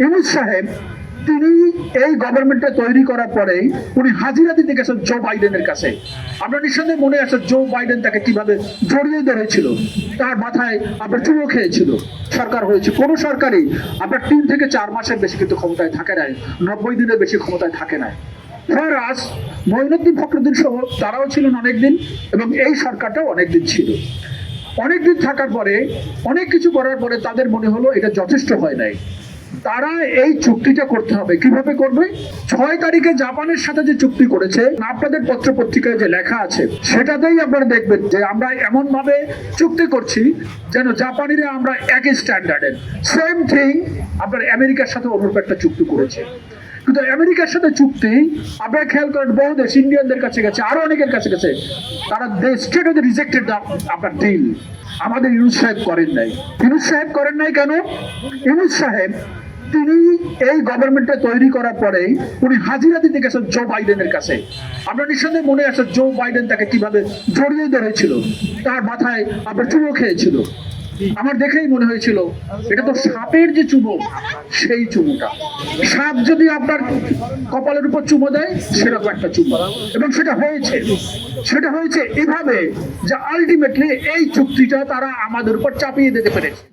ইউনূস সাহেব তিনি এই গভর্নমেন্টটা তৈরি করার পরে উনি হাজিরা দিতে গেছেন জো বাইডেনের কাছে। আপনার নিঃসন্দেহে মনে আছে জো বাইডেন তাকে কিভাবে জড়িয়ে ধরেছিল, তার মাথায় আপনার চুমো খেয়েছিল। সরকার হয়েছে, কোন সরকারই আপনার 3 থেকে 4 মাসের বেশি কিন্তু ক্ষমতায় থাকে নাই, 90 দিনের বেশি ক্ষমতায় থাকে নাই। ফরাজ মঈনুদ্দিন ফখরুদ্দিন সহ তারাও ছিলেন অনেকদিন, এবং এই সরকারটাও অনেকদিন ছিল। অনেকদিন থাকার পরে অনেক কিছু করার পরে তাদের মনে হলো এটা যথেষ্ট হয় নাই, তারা এই চুক্তিটা করতে হবে। কিভাবে করবে? 6 তারিখে জাপানের সাথে যে চুক্তি করেছে, আপনাদের পত্র পত্রিকায় যে লেখা আছে সেটাতেই আপনারা দেখবেন যে আমরা এমন ভাবে চুক্তি করছি যেন জাপানিরা আমরা একই স্ট্যান্ডার্ডের। সেম থিং আপনার আমেরিকার সাথে অনুরূপ একটা চুক্তি করেছে। কিন্তু আমেরিকার সাথে চুক্তি আপনারা খেয়াল করেন, বহু দেশ ইন্ডিয়ানদের কাছে গেছে, আরো অনেকের কাছে গেছে, তারা স্টেট অফ রিজেক্টেড আপনার ডিল। আমাদের ইউনূস সাহেব করেন নাই। ইউনূস সাহেব করেন নাই কেন? ইউনূস সাহেব তিনি এই গভর্নমেন্টটা তৈরি করার পরে উনি হাজিরা দিতে গেছেন জো বাইডেনের কাছে। আপনার নিঃসন্দেহে মনে আছে জো বাইডেন তাকে কিভাবে জড়িয়ে ধরেছিল, তার মাথায় আপনার চুমো খেয়েছিল। আমার দেখেই মনে হয়েছিল এটা তো সাপের যে চুমো, সেই চুমোটা। সাপ যদি আপনার কপালের উপর চুমো দেয় সেরকম একটা চুমো, এবং সেটা হয়েছে এভাবে যে আলটিমেটলি এই চুক্তিটা তারা আমাদের উপর চাপিয়ে দিতে পেরেছে।